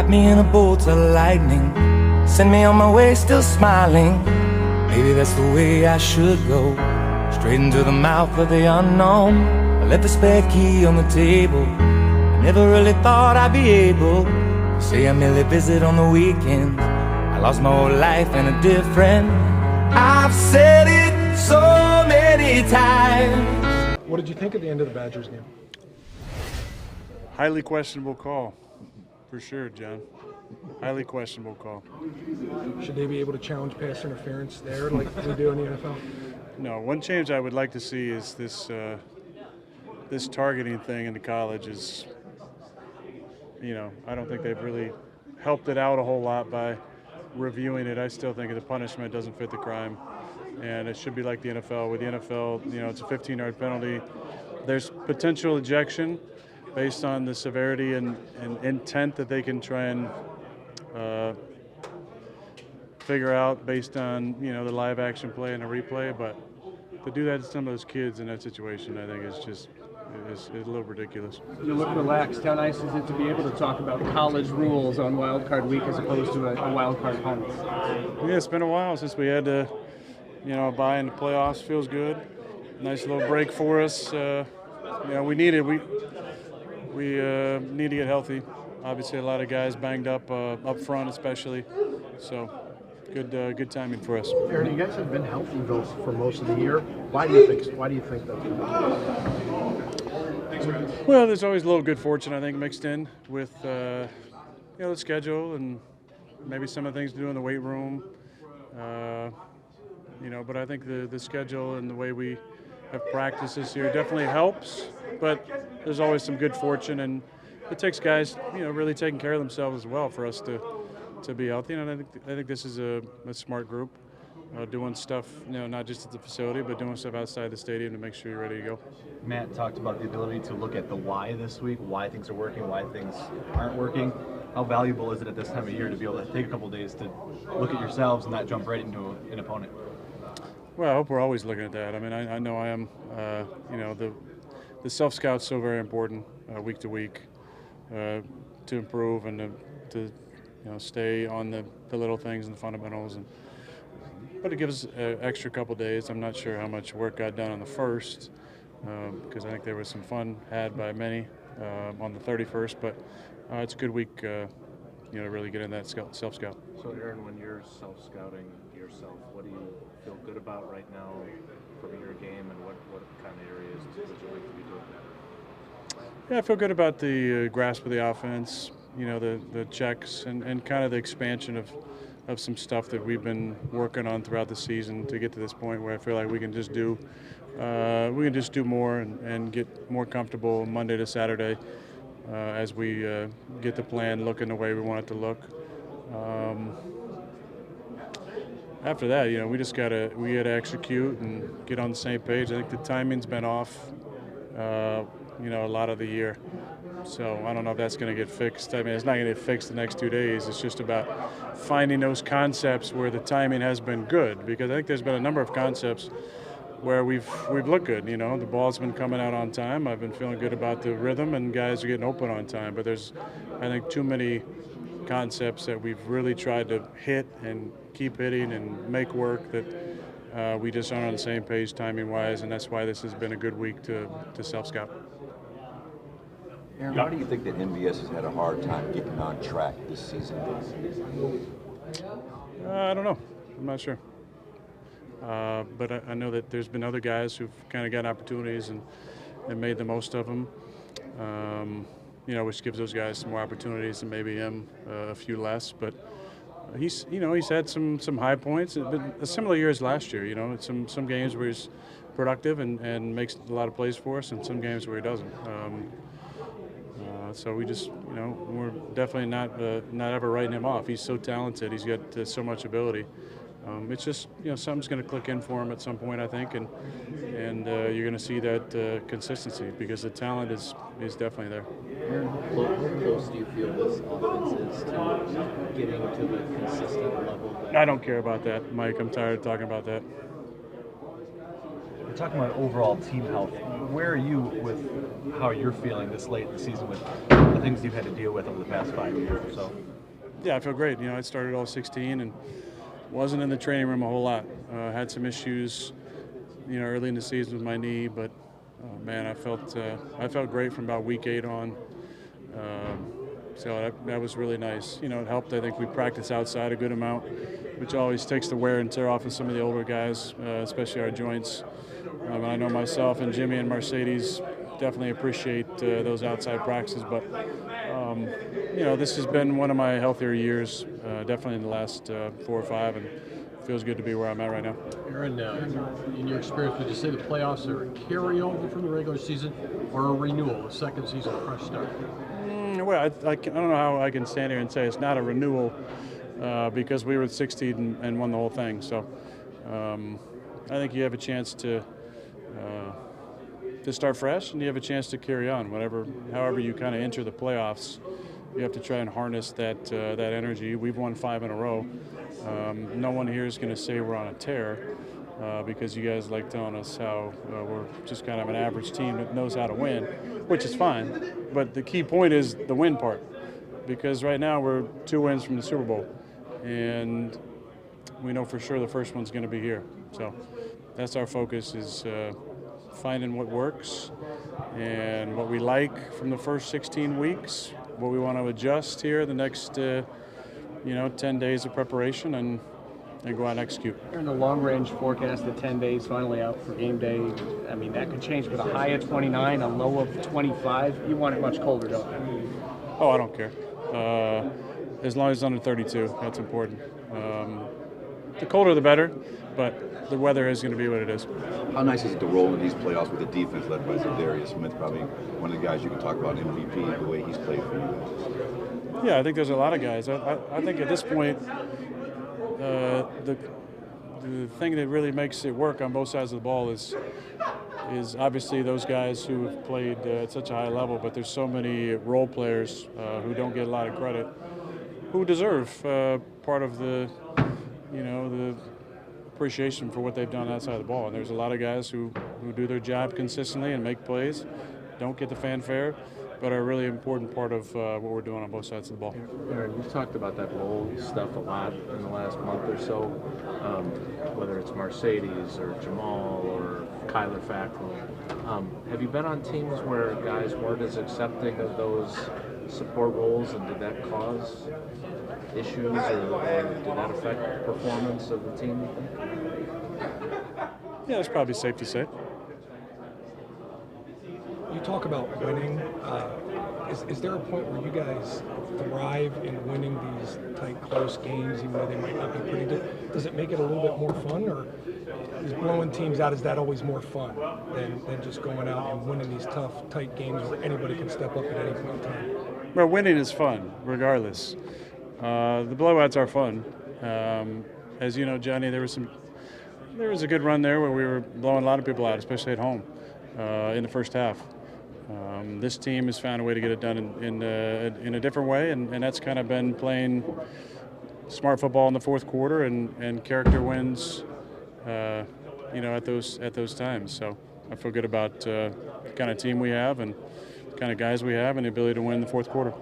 Wrap me in a bolt of lightning, send me on my way still smiling. Maybe that's the way I should go, straight into the mouth of the unknown. I left the spare key on the table, I never really thought I'd be able to say I merely visit on the weekends. I lost my whole life and a dear friend. I've said it so many times. What did you think at the end of the Badgers game? Highly questionable call, for sure, John. Highly questionable call. Should they be able to challenge pass interference there like we do in the NFL? No, one change I would like to see is this this targeting thing in the college is, I don't think they've really helped it out a whole lot by reviewing it. I still think the punishment doesn't fit the crime, and it should be like the NFL. With the NFL, it's a 15-yard penalty. There's potential ejection based on the severity and intent that they can try and figure out based on the live action play and the replay. But to do that to some of those kids in that situation, I think is a little ridiculous. You look relaxed. How nice is it to be able to talk about college rules on Wild Card Week as opposed to a Wild Card hunt? Yeah, it's been a while since we had to, bye in the playoffs. Feels good. Nice little break for us. We need it. We need to get healthy. Obviously, a lot of guys banged up front, especially. So, good timing for us. Aaron, you guys have been healthy though for most of the year. Why do you think that's been? Well, there's always a little good fortune, I think, mixed in with the schedule and maybe some of the things to do in the weight room. But I think the schedule and the way we have practiced this year definitely helps. But there's always some good fortune, and it takes guys, really taking care of themselves as well for us to be healthy. And I think this is a smart group, doing stuff, not just at the facility, but doing stuff outside the stadium to make sure you're ready to go. Matt talked about the ability to look at the why this week, why things are working, why things aren't working. How valuable is it at this time of year to be able to take a couple days to look at yourselves and not jump right into an opponent? Well, I hope we're always looking at that. I mean, I know I am. The self-scout's so very important week to week to improve and to stay on the little things and the fundamentals. But it gives an extra couple days. I'm not sure how much work got done on the first because I think there was some fun had by many on the 31st. But it's a good week, to really get in that self-scout. So, Aaron, when you're self-scouting yourself, what do you feel good about right now from your game, and what kind of areas would you like to be doing better? Yeah, I feel good about the grasp of the offense, the checks and kind of the expansion of some stuff that we've been working on throughout the season to get to this point where I feel like we can just do more and get more comfortable Monday to Saturday as we get the plan looking the way we want it to look. After that, we just gotta execute and get on the same page. I think the timing's been off, a lot of the year. So I don't know if that's going to get fixed. I mean, it's not going to get fixed the next 2 days. It's just about finding those concepts where the timing has been good, because I think there's been a number of concepts where we've looked good. The ball's been coming out on time. I've been feeling good about the rhythm, and guys are getting open on time. But there's, I think, too many concepts that we've really tried to hit and keep hitting and make work that we just aren't on the same page timing-wise, and that's why this has been a good week to self-scout. Aaron, why do you think that MVS has had a hard time getting on track this season? I don't know. I'm not sure. But I know that there's been other guys who've kind of got opportunities and made the most of them, which gives those guys some more opportunities and maybe him a few less. But he's had some high points. It's been a similar year as last year. Some games where he's productive and makes a lot of plays for us, and some games where he doesn't. So we just, we're definitely not ever writing him off. He's so talented. He's got so much ability. It's just, something's going to click in for him at some point, I think, and you're going to see that consistency because the talent is definitely there. Aaron, how close do you feel this offense is to getting to the consistent level? I don't care about that, Mike. I'm tired of talking about that. We're talking about overall team health. Where are you with how you're feeling this late in the season with the things you've had to deal with over the past 5 years or so? Yeah, I feel great. I started all 16 and wasn't in the training room a whole lot. Had some issues, early in the season with my knee, but man, I felt great from about week 8 on. So that was really nice. It helped. I think we practiced outside a good amount, which always takes the wear and tear off of some of the older guys, especially our joints. And I know myself and Jimmy and Mercedes definitely appreciate those outside practices, but this has been one of my healthier years, definitely in the last 4 or 5, and it feels good to be where I'm at right now. Aaron, in your experience, would you say the playoffs are a carryover from the regular season or a renewal, a second season, a fresh start? Well, I don't know how I can stand here and say it's not a renewal because we were 16 and won the whole thing. So I think you have a chance to start fresh, and you have a chance to carry on. However you kind of enter the playoffs, you have to try and harness that energy. We've won 5 in a row. No one here is going to say we're on a tear because you guys like telling us how we're just kind of an average team that knows how to win, which is fine. But the key point is the win part, because right now we're 2 wins from the Super Bowl, and we know for sure the first one's going to be here. So that's our focus, is finding what works and what we like from the first 16 weeks, what we want to adjust here the next 10 days of preparation, and go out and execute. In the long-range forecast, the 10 days finally out for game day, I mean, that could change with a high of 29, a low of 25. You want it much colder, don't you? Oh, I don't care. As long as it's under 32, that's important. The colder the better, but the weather is going to be what it is. How nice is it to roll in these playoffs with a defense led by Zadarius Smith, probably one of the guys you can talk about MVP, the way he's played for you? Yeah, I think there's a lot of guys. I think at this point, the thing that really makes it work on both sides of the ball is obviously those guys who have played at such a high level, but there's so many role players who don't get a lot of credit, who deserve part of the appreciation for what they've done outside of the ball. And there's a lot of guys who do their job consistently and make plays, don't get the fanfare, but are a really important part of what we're doing on both sides of the ball. Aaron, you've talked about that role stuff a lot in the last month or so, whether it's Mercedes or Jamal or Kyler Fackrell. Have you been on teams where guys weren't as accepting of those support roles, and did that cause issues, or did that affect performance of the team, you think? Yeah, that's probably safe to say. You talk about winning. Is there a point where you guys thrive in winning these tight, close games, even though they might not be pretty good? Does it make it a little bit more fun, or is blowing teams out, is that always more fun than just going out and winning these tough, tight games where anybody can step up at any point in time? Well, winning is fun, regardless. The blowouts are fun. As you know, Johnny, there was a good run there where we were blowing a lot of people out, especially at home in the first half. This team has found a way to get it done in a different way, and that's kind of been playing smart football in the fourth quarter and character wins, at those times. So I feel good about the kind of team we have and the kind of guys we have and the ability to win in the fourth quarter.